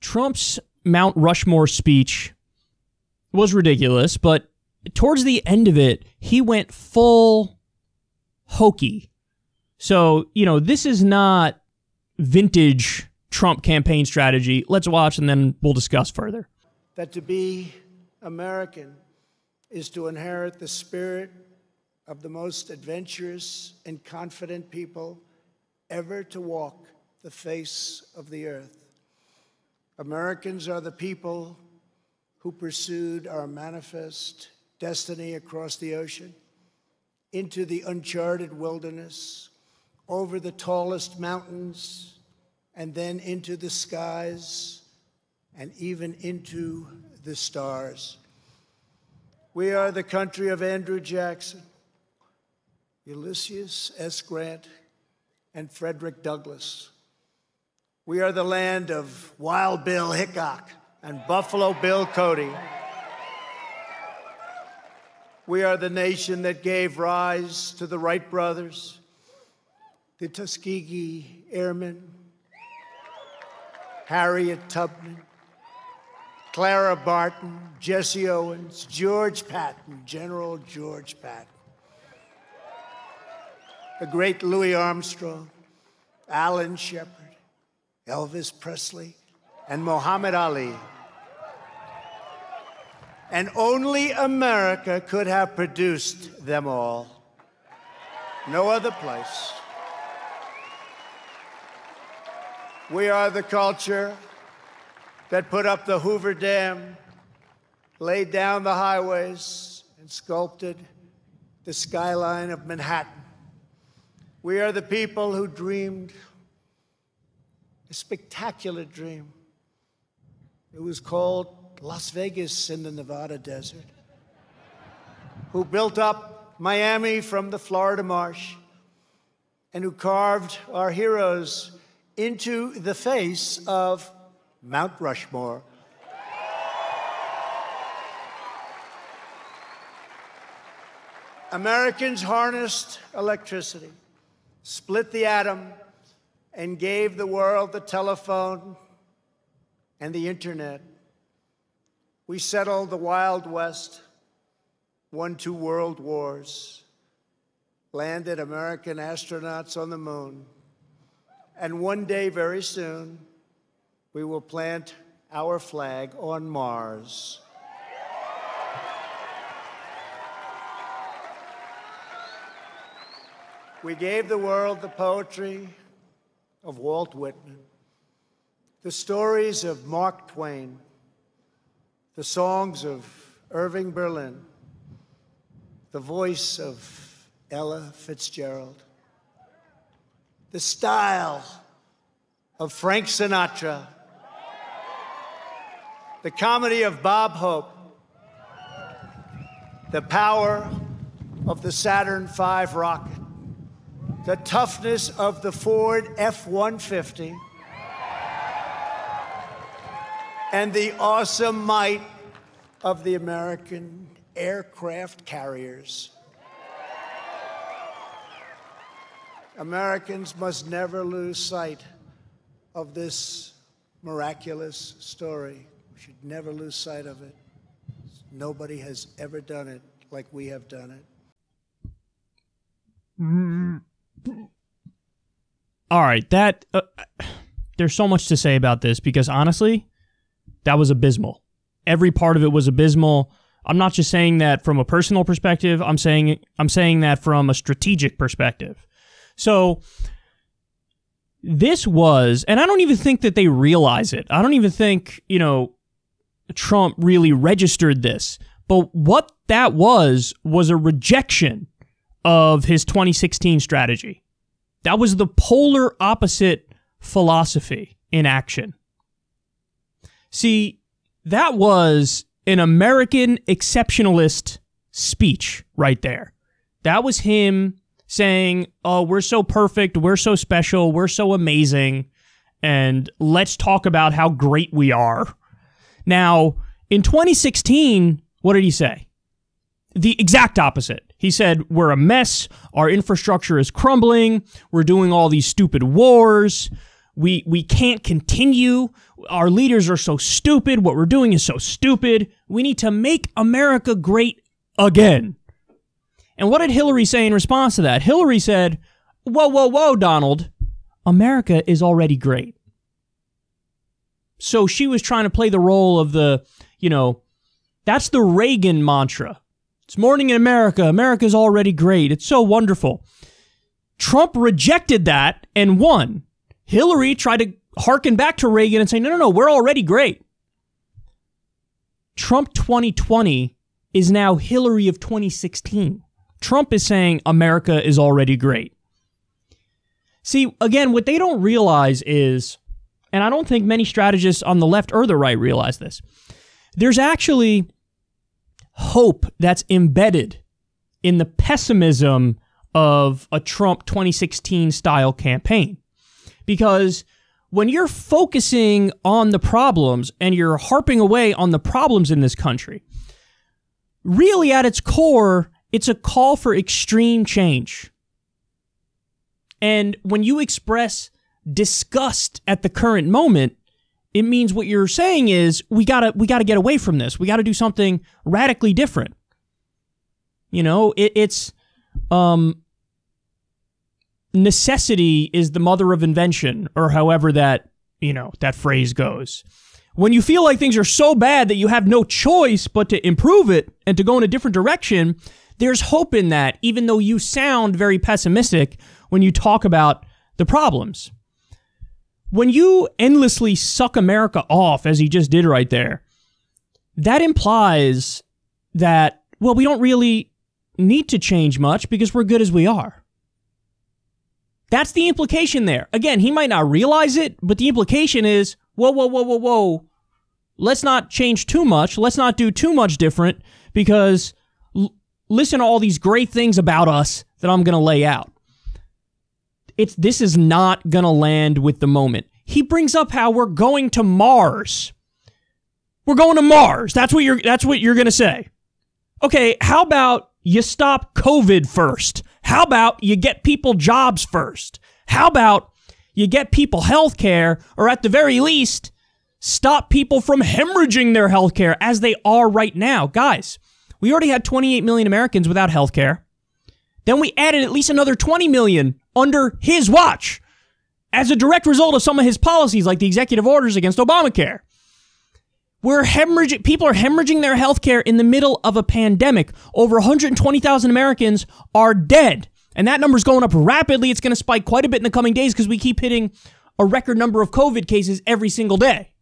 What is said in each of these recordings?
Trump's Mount Rushmore speech was ridiculous, but towards the end of it, he went full hokey. So, this is not vintage Trump campaign strategy. Let's watch and then we'll discuss further. That to be American is to inherit the spirit of the most adventurous and confident people ever to walk the face of the earth. Americans are the people who pursued our manifest destiny across the ocean, into the uncharted wilderness, over the tallest mountains, and then into the skies, and even into the stars. We are the country of Andrew Jackson, Ulysses S. Grant, and Frederick Douglass. We are the land of Wild Bill Hickok and Buffalo Bill Cody. We are the nation that gave rise to the Wright brothers, the Tuskegee Airmen, Harriet Tubman, Clara Barton, Jesse Owens, George Patton, General George Patton, the great Louis Armstrong, Alan Shepard, Elvis Presley, and Muhammad Ali. And only America could have produced them all. No other place. We are the culture that put up the Hoover Dam, laid down the highways, and sculpted the skyline of Manhattan. We are the people who dreamed a spectacular dream. It was called Las Vegas in the Nevada desert. Who built up Miami from the Florida marsh, and who carved our heroes into the face of Mount Rushmore. Americans harnessed electricity, split the atom, and gave the world the telephone and the internet. We settled the Wild West, won 2 world wars, landed American astronauts on the moon, and one day, very soon, we will plant our flag on Mars. We gave the world the poetry of Walt Whitman, the stories of Mark Twain, the songs of Irving Berlin, the voice of Ella Fitzgerald, the style of Frank Sinatra, the comedy of Bob Hope, the power of the Saturn V rocket, the toughness of the Ford F-150, and the awesome might of the American aircraft carriers. Americans must never lose sight of this miraculous story. We should never lose sight of it. Nobody has ever done it like we have done it. All right, there's so much to say about this because honestly, that was abysmal. Every part of it was abysmal. I'm not just saying that from a personal perspective. I'm saying that from a strategic perspective. So this was, and I don't even think that they realize it. I don't even think, Trump really registered this. But what that was a rejection of his 2016 strategy. That was the polar opposite philosophy in action. See, that was an American exceptionalist speech right there. That was him saying, oh, we're so perfect, we're so special, we're so amazing, and let's talk about how great we are. Now, in 2016, what did he say? The exact opposite. He said, we're a mess, our infrastructure is crumbling, we're doing all these stupid wars, We can't continue. Our leaders are so stupid. What we're doing is so stupid. We need to make America great again. And what did Hillary say in response to that? Hillary said, whoa, whoa, whoa, Donald. America is already great. So she was trying to play the role of the, that's the Reagan mantra. It's morning in America. America's already great. It's so wonderful. Trump rejected that and won. Hillary tried to hearken back to Reagan and say, no, we're already great. Trump 2020 is now Hillary of 2016. Trump is saying America is already great. See, again, what they don't realize is, and I don't think many strategists on the left or the right realize this, there's actually hope that's embedded in the pessimism of a Trump 2016 style campaign. Because when you're focusing on the problems and you're harping away on the problems in this country, really at its core, it's a call for extreme change. And when you express disgust at the current moment, it means what you're saying is we gotta get away from this. We gotta do something radically different. It's necessity is the mother of invention, or however that phrase goes. When you feel like things are so bad that you have no choice but to improve it and to go in a different direction, there's hope in that, even though you sound very pessimistic when you talk about the problems. When you endlessly suck America off, as he just did right there, that implies that, well, we don't really need to change much because we're good as we are. That's the implication there. Again, he might not realize it, but the implication is, whoa. Let's not change too much. Let's not do too much different because listen to all these great things about us that I'm going to lay out. This is not going to land with the moment. He brings up how we're going to Mars. We're going to Mars. That's what you're going to say. Okay, how about you stop COVID first? How about you get people jobs first? How about you get people health care, or at the very least, stop people from hemorrhaging their health care as they are right now? Guys, we already had 28 million Americans without health care. Then we added at least another 20 million under his watch as a direct result of some of his policies, like the executive orders against Obamacare. People are hemorrhaging their health care in the middle of a pandemic. Over 120,000 Americans are dead. And that number's going up rapidly. It's going to spike quite a bit in the coming days because we keep hitting a record number of COVID cases every single day.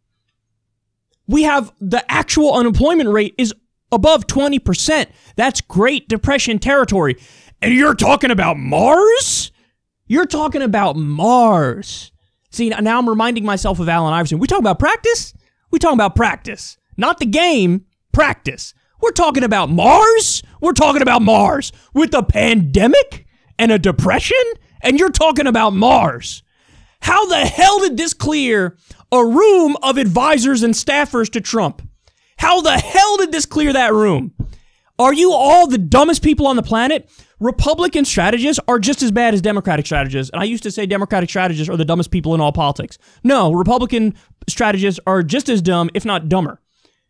We have the actual unemployment rate is above 20%. That's Great Depression territory. And you're talking about Mars? You're talking about Mars. See, now I'm reminding myself of Allen Iverson. We talking about practice? We talking about practice. Not the game, practice. We're talking about Mars? We're talking about Mars with a pandemic and a depression? And you're talking about Mars. How the hell did this clear a room of advisors and staffers to Trump? How the hell did this clear that room? Are you all the dumbest people on the planet? Republican strategists are just as bad as Democratic strategists. And I used to say Democratic strategists are the dumbest people in all politics. No, Republican strategists are just as dumb, if not dumber.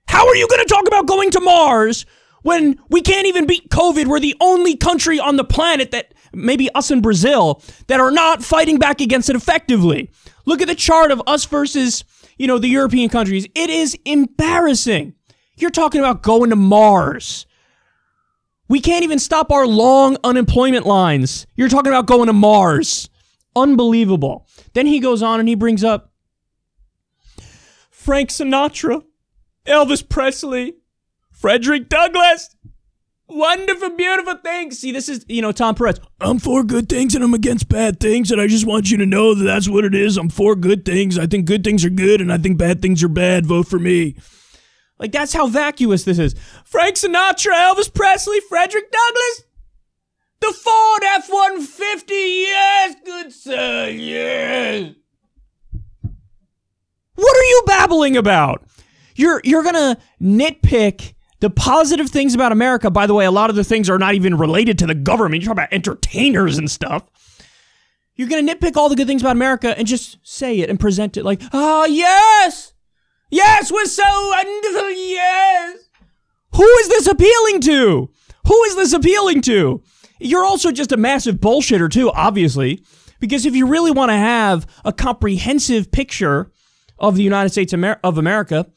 How are you going to talk about going to Mars when we can't even beat COVID? We're the only country on the planet, that maybe us and Brazil, that are not fighting back against it effectively. Look at the chart of us versus, the European countries. It is embarrassing. You're talking about going to Mars. We can't even stop our long unemployment lines. You're talking about going to Mars. Unbelievable. Then he goes on and he brings up Frank Sinatra, Elvis Presley, Frederick Douglass. Wonderful, beautiful things. See, this is, Tom Perez. I'm for good things and I'm against bad things. And I just want you to know that that's what it is. I'm for good things. I think good things are good and I think bad things are bad. Vote for me. Like, that's how vacuous this is. Frank Sinatra, Elvis Presley, Frederick Douglass. The Ford F-150, yes, good sir, yes. What are you babbling about? You're gonna nitpick the positive things about America. By the way, a lot of the things are not even related to the government. You're talking about entertainers and stuff. You're going to nitpick all the good things about America and just say it and present it like, oh, yes. Yes, we're so wonderful, yes. Who is this appealing to? Who is this appealing to? You're also just a massive bullshitter too, obviously, because if you really want to have a comprehensive picture of the United States of America,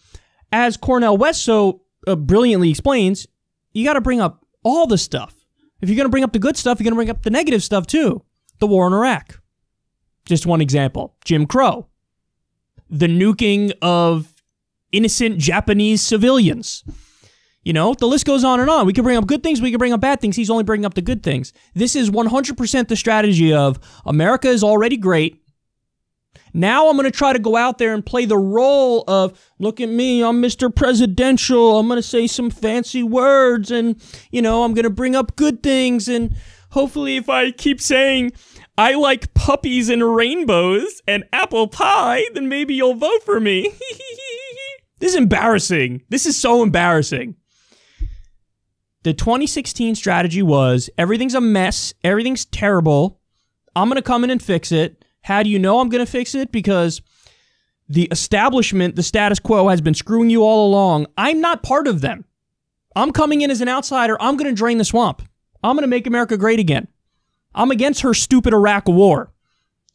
as Cornel West so brilliantly explains, you got to bring up all the stuff. If you're going to bring up the good stuff, you're going to bring up the negative stuff too. The war in Iraq. Just one example. Jim Crow. The nuking of innocent Japanese civilians. You know, the list goes on and on. We can bring up good things, we can bring up bad things. He's only bringing up the good things. This is 100% the strategy of America is already great. Now I'm going to try to go out there and play the role of, look at me, I'm Mr. Presidential. I'm going to say some fancy words and, you know, I'm going to bring up good things. And hopefully if I keep saying, I like puppies and rainbows and apple pie, then maybe you'll vote for me. This is embarrassing. This is so embarrassing. The 2016 strategy was, everything's a mess, everything's terrible, I'm going to come in and fix it. How do you know I'm going to fix it? Because the establishment, the status quo, has been screwing you all along. I'm not part of them. I'm coming in as an outsider. I'm going to drain the swamp. I'm going to make America great again. I'm against her stupid Iraq war.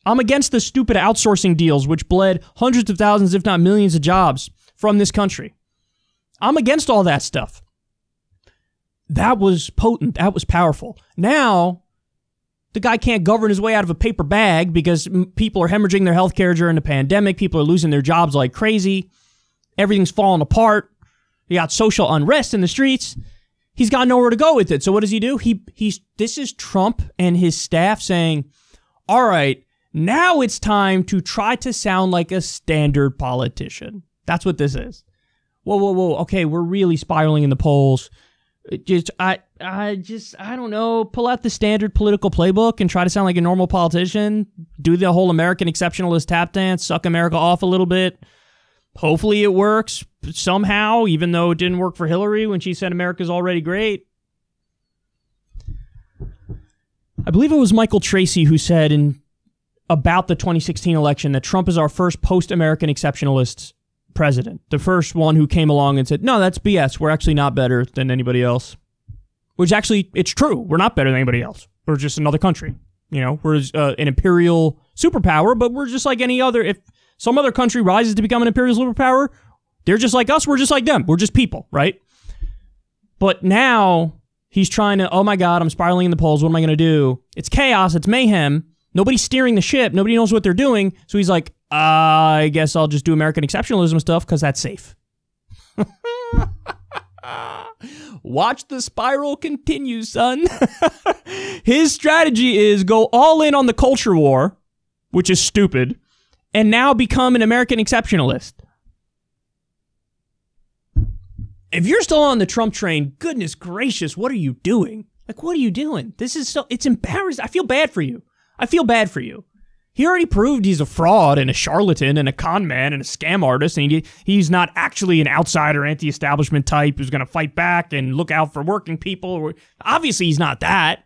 I'm against the stupid outsourcing deals which bled hundreds of thousands, if not millions of jobs from this country. I'm against all that stuff. That was potent. That was powerful. Now, the guy can't govern his way out of a paper bag because people are hemorrhaging their health care during the pandemic. People are losing their jobs like crazy. Everything's falling apart. You got social unrest in the streets. He's got nowhere to go with it. So what does he do? This is Trump and his staff saying, all right, now it's time to try to sound like a standard politician. That's what this is. Whoa. Okay, we're really spiraling in the polls. I don't know, pull out the standard political playbook and try to sound like a normal politician. Do the whole American exceptionalist tap dance, suck America off a little bit. Hopefully it works somehow, even though it didn't work for Hillary when she said America's already great. I believe it was Michael Tracy who said about the 2016 election that Trump is our first post-American exceptionalist president. The first one who came along and said, no, that's BS. We're actually not better than anybody else. Which actually, it's true. We're not better than anybody else. We're just another country. You know, we're an imperial superpower, but we're just like any other. If some other country rises to become an imperial superpower, they're just like us. We're just like them. We're just people, right? But now he's trying to, oh my God, I'm spiraling in the polls. What am I going to do? It's chaos. It's mayhem. Nobody's steering the ship. Nobody knows what they're doing. So he's like, I guess I'll just do American exceptionalism stuff because that's safe. Watch the spiral continue, son. His strategy is go all in on the culture war, which is stupid, and now become an American exceptionalist. If you're still on the Trump train, goodness gracious, what are you doing? Like, what are you doing? This is so, it's embarrassing. I feel bad for you. I feel bad for you. He already proved he's a fraud and a charlatan and a con man and a scam artist, and he's not actually an outsider, anti-establishment type who's going to fight back and look out for working people. Obviously, he's not that.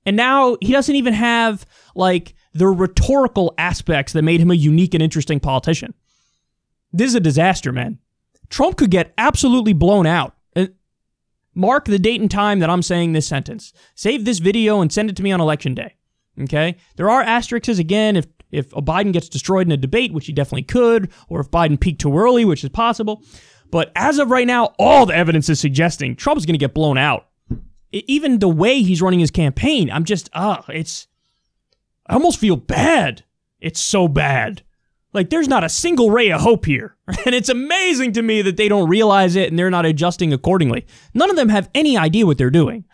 And now he doesn't even have, like, the rhetorical aspects that made him a unique and interesting politician. This is a disaster, man. Trump could get absolutely blown out. Mark the date and time that I'm saying this sentence. Save this video and send it to me on Election Day. Okay? There are asterisks again if Biden gets destroyed in a debate, which he definitely could, or if Biden peaked too early, which is possible. But as of right now, all the evidence is suggesting Trump's going to get blown out. Even the way he's running his campaign, I'm just, I almost feel bad. It's so bad. Like, there's not a single ray of hope here. And it's amazing to me that they don't realize it and they're not adjusting accordingly. None of them have any idea what they're doing.